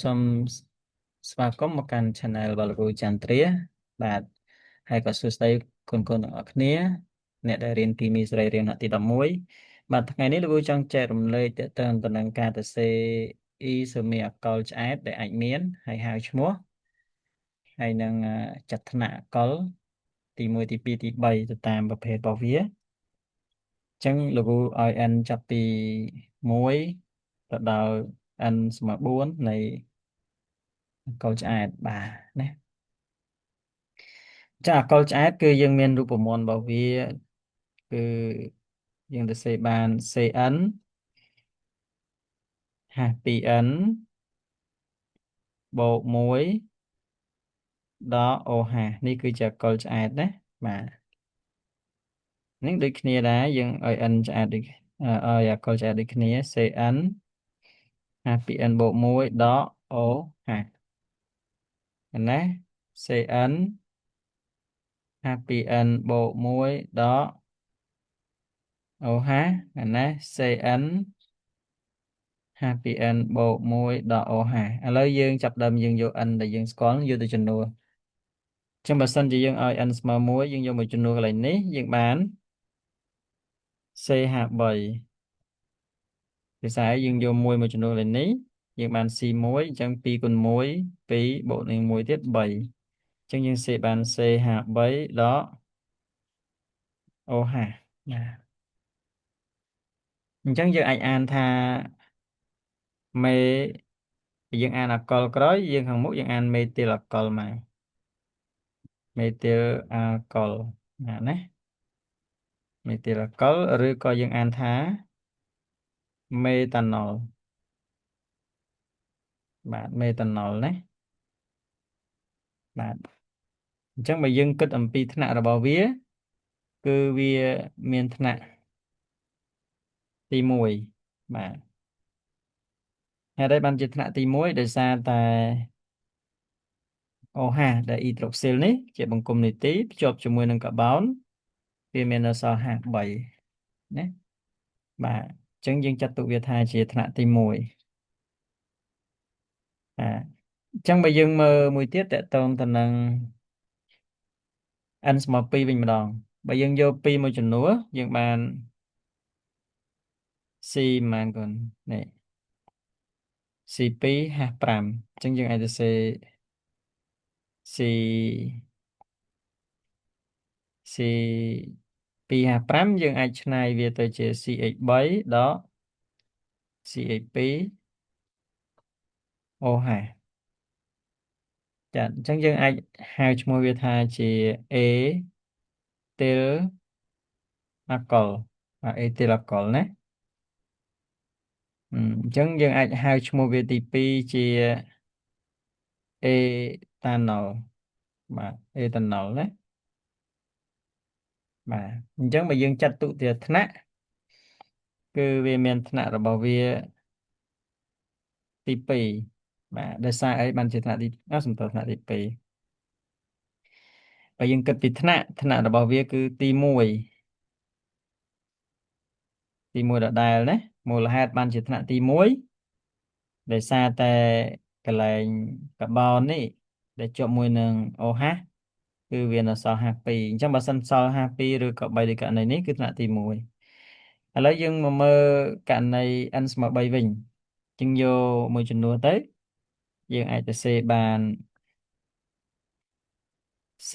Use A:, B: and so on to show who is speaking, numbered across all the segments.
A: សូមស្វាគមន៍មកកាន់ Channel របស់លោកគ្រូចន្ទ្រាបាទហើយក៏សួស្តីគុណទាំងអស់គ្នាអ្នកដែលរៀនគីមីសរីរាង្គថ្នាក់ទី11បាទថ្ងៃនេះលោកគ្រូចង់ចែករំលែកទាក់ទងទៅនឹងការសរសេរអ៊ីសូមៀអាល់កុលឆ្អែតដែលអាចមានហើយហៅឈ្មោះហើយនឹងចាត់ថ្នាក់អាល់កុលទី1ទី2ទី3ទៅតាមប្រភេទរបស់វាអញ្ចឹងលោកគ្រូឲ្យ n ចាប់ពី1ទៅដល់ n ស្មើ4នៃកុលឆ្អែតបាទណាចាកុលឆ្អែតគឺយើងមានរូបមន្តរបស់វាគឺយើងទៅសេបាន CN ហេស 2n បូក1ដល់ OH នេះគឺជាកុលឆ្អែតណាបាទនេះដូចគ្នាដែរយើងឲ្យ n ឆ្អែតដូចឲ្យអាកុលឆ្អែតដូចគ្នា CN ហេស 2n បូក1ដល់ OH ណា CN ហេស 2n បូក1ដល់ OH ណា CN ហេស 2n បូក1ដល់ OH ឥឡូវយើងចាប់ដើមយើងយក n ដែលយើងស្គាល់យកទៅចំនួនចឹងបើសិនជាយើងឲ្យ n ស្មើ1យើងយកមកចំនួនកន្លែងនេះយើងបាន C ហេស3ភាសាយើងយក1មកចំនួនកន្លែងនេះយើងបាន C1 អញ្ចឹង2គុណ1 2បូកនឹង1ទៀត3អញ្ចឹងយើងសេបាន C ហេស3ដល់ OH ណាអញ្ចឹងយើងអាចអានថាមេយើងអានអាល់កុលក្រោយយើងខាងមុខយើងអានមេទីលអាល់កុលមកមេទីលអាល់កុលណាមេទីលអាល់កុលឬក៏យើងអានថាមេតាណុលបាទមេតាណុលណាបាទអញ្ចឹងបើយើងគិតអំពីថ្នាក់របស់វាគឺវាមានថ្នាក់ទី1បាទហេតុអីបានជាថ្នាក់ទី1ដោយសារតែ OH ដែល hydroxyl នេះជាបង្គំនីទីភ្ជាប់ជាមួយនឹងកាបូនវាមានអក្សរ H3 ណាបាទអញ្ចឹងយើងចាត់ទុកវាថាជាថ្នាក់ទី1បាទអញ្ចឹងបើយើងមើលមួយទៀតតកតងទៅនឹង n ស្មើ2វិញម្ដងបើយើងយក2មកចំនួនយើងបាន c ប៉ុន្មានគុណនេះ C2 ហេស5អញ្ចឹងយើងអាចទៅសេ C C2 ហេស5យើងអាចឆ្នៃវាទៅជា CH3 ដល់ CH2 OH ចាអញ្ចឹងយើងអាចហៅឈ្មោះវាថាជា A ទិលអាល់កុលបាទ A ទិលអាល់កុលណាអញ្ចឹងយើងអាចហៅឈ្មោះវាទី2ជា A តាណុលបាទ A តាណុលណាបាទអញ្ចឹងបើយើងចាត់ទុកជាថ្នាក់គឺវាមានថ្នាក់របស់វាទី2បាទដោយសារអីបានជាថ្នាក់ទីសំទោសថ្នាក់ទី2បើយើងគិតពីថ្នាក់របស់វាគឺទី1ដដែលណាមូលហេតុបានជាថ្នាក់ទី1ដោយសារតែកន្លែងកាបូននេះដែលជាប់មួយនឹង OH គឺវានៅសល់ H2 អញ្ចឹងបើសិនសល់ H2 ឬក៏3ដូចករណីនេះគឺថ្នាក់ទី1ឥឡូវយើងមកមើលករណី n ស្មើ3វិញជាងយកមួយចំនួនទៅយើងអាចទៅសេបាន C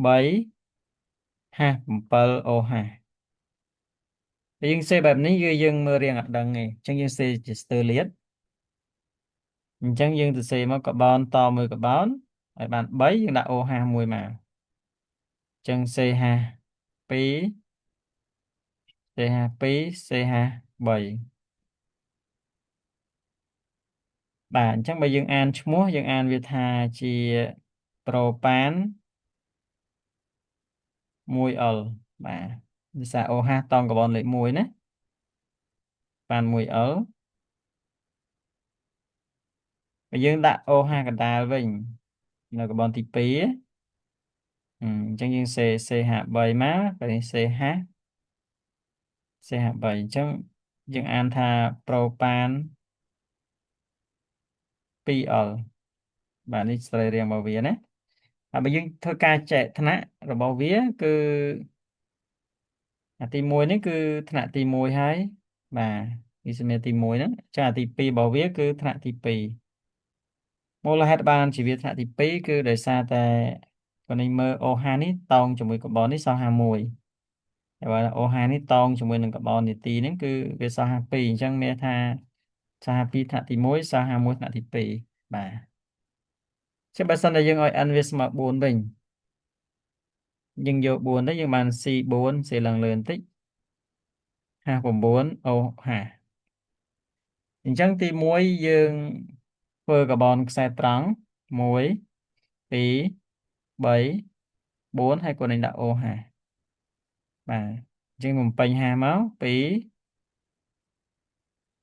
A: 3ហេស7 OH តែយើងសេបែបនេះគឺយើងមើលរៀងអត់ដឹងទេអញ្ចឹងយើងសេជាស្ទើរលាតអញ្ចឹងយើងទៅសេមកកាបូនតមួយកបូនឲ្យបាន3យើងដាក់ OH មួយមកអញ្ចឹង CH 2 CH 2 CH 3បាទអញ្ចឹងបើយើងអានឈ្មោះយើងអានវាថាជាប្រូប៉ាន 1L បាទភាសា OH តង់កាបូនលេខ1ណាប៉ាន 1L បើយើងដាក់ OH កណ្ដាលវិញនៅកាបូនទី2អញ្ចឹងយើងសេ CH3 មកពេលនេះ CH3 អញ្ចឹងយើងអានថាប្រូប៉ាន 2L បាទនេះសរីរាង្គរបស់វាណាហើយបើយើងធ្វើការចែកថ្នាក់របស់វាគឺអាទី1នេះគឺថ្នាក់ទី1ហើយបាទវាសម្រាប់ទី1ហ្នឹងចាអាទី2របស់វាគឺថ្នាក់ទី2មូលហេតុបានជាវាថ្នាក់ទី2គឺដោយសារតែបើនេះមើល OH នេះតោងជាមួយកាបូននេះសល់51តែបើ OH នេះតោងជាមួយនឹងកាបូននីទីហ្នឹងគឺវាសល់52អញ្ចឹងមានថាសល់52ថ្នាក់ទី1សល់51ថ្នាក់ទី2បាទចឹងបើសិនតែយើងឲ្យ n វាស្មើ4វិញយើងយក4ទៅយើងបាន C4 សេឡើងលើបន្តិច59 OH អញ្ចឹងទី1យើងធ្វើកាបូនខ្សែត្រង់1 2 3 4ហើយគាត់នឹងដាក់ OH បាទអញ្ចឹងបំពេញ5មក2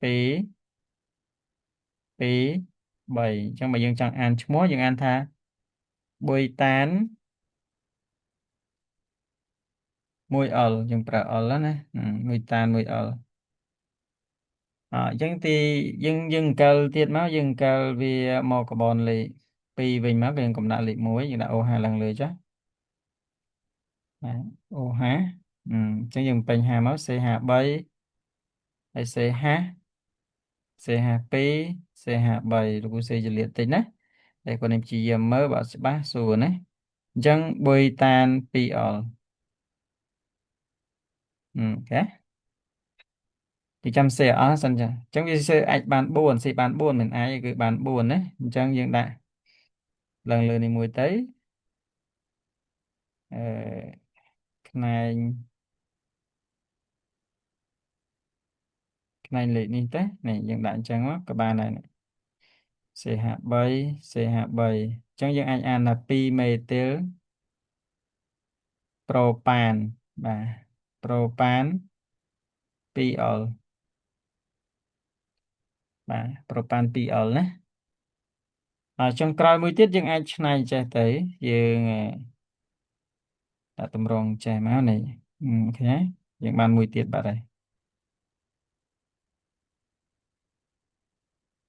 A: 2 2 3អញ្ចឹងបើយើងចង់អានឈ្មោះយើងអានថាបុយតាន 1L យើងប្រើ L ណាបុយតាន 1L អញ្ចឹងទីយើងអង្កលទៀតមកយើងអង្កលវាមកកាបូនលេខ2វិញមកយើងកំដាក់លេខ1យើងដាក់ OH ឡើងលើចុះបាទ OH អញ្ចឹងយើងពេញ5មក CH3 ហើយ CH CH2 CH3 លោកគ្រូសេចលាតតិចណាតែគាត់នឹងព្យាយាមមើលបើច្បាស់សួរណាអញ្ចឹងបុយតាន 2L អូខេទីចាំសេអស់សិនចាអញ្ចឹងវាសេអាចបាន4សេបាន4មិនអាចគឺបាន4ណាអញ្ចឹងយើងដាក់ឡើងលើនេះមួយទៅអឺផ្នែកលេខនេះទៅនេះយើងដាក់អញ្ចឹងមកក៏បានដែរ CH3 CH3 អញ្ចឹងយើងអាចអានថា2មេទីលប្រូប៉ានបាទប្រូប៉ាន 2L បាទប្រូប៉ាន 2L ណាហើយចុងក្រោយមួយទៀតយើងអាចឆ្នៃចេះទៅយើងដាក់តម្រងចេះមកនេះអូខេយើងបានមួយទៀតបាត់ហើយ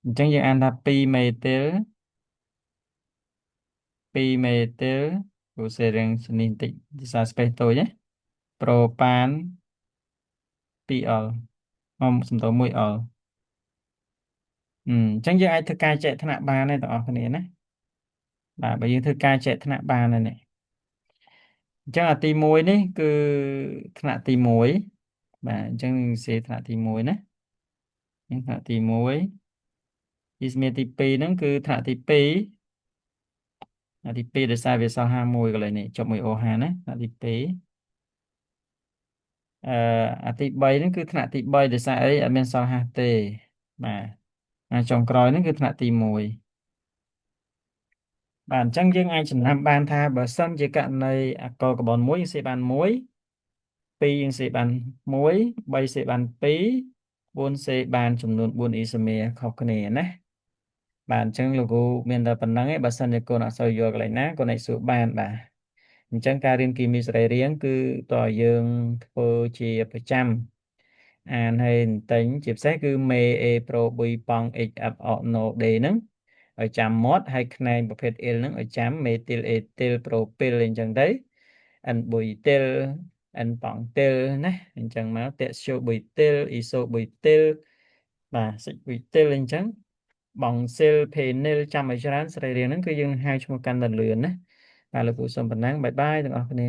A: អញ្ចឹងយើងអានថា2មេទីល2មេទីលព្រោះសេរៀងនេះបន្តិចភាសាស្ពេសតូចណាប្រូប៉ាន 2L មកសំដៅ 1L អញ្ចឹងយើងអាចធ្វើការចែកថ្នាក់បានទេទាំងអស់គ្នាណាបាទបើយើងធ្វើការចែកថ្នាក់បានហើយនេះអញ្ចឹងអាទី1នេះគឺថ្នាក់ទី1បាទអញ្ចឹងសេថ្នាក់ទី1ណាថ្នាក់ទី1វិស្មេទី2ហ្នឹងគឺថ្នាក់ទី2ថ្នាក់ទី2ដោយសារវាសល់51កន្លែងនេះចុះមួយ OH ណាថ្នាក់ទី2អឺអាទី3ហ្នឹងគឺថ្នាក់ទី3ដោយសារអីអត់មានសល់ហាស់ទេបាទចុងក្រោយហ្នឹងគឺថ្នាក់ទី1បាទអញ្ចឹងយើងអាចចំណាំបានថាបើសិនជាករណីអាកុលកាបូន1យើងសេបាន1 2យើងសេបាន1 3សេបាន2 4សេបានចំនួន4អ៊ីសូមេខុសគ្នាណាបាទអញ្ចឹងលោកគ្រូមានតែប៉ុណ្្នឹងឯងបើសិនជាកូនអត់សូវយល់កន្លែងណាកូនអាចសួរបានបាទអញ្ចឹងការរៀនគីមីសរីរាង្គគឺតើយើងធ្វើជាប្រចាំអានហើយតែងជាពិសេសគឺមេ A Pro B ប៉ង់ HF Oxno D ហ្នឹងឲ្យចាំមាត់ហើយខ្នែងប្រភេទ L ហ្នឹងឲ្យចាំមេទីល A ទីល propyl អញ្ចឹងទៅ N បុយទីល N ប៉ង់ទីលណាអញ្ចឹងមកតាក់ស្យូបុយទីលអ៊ីសូបុយទីលបាទសិចបុយទីលអញ្ចឹងបងស៊ីលផេនីលចាំឲ្យច្រើនសរីរាង្គហ្នឹងគឺយើងហៅឈ្មោះកាន់តែលឿនណាបាទលោកគ្រូសូមប៉ុណ្ណឹងបាយបាយទាំងអស់គ្នា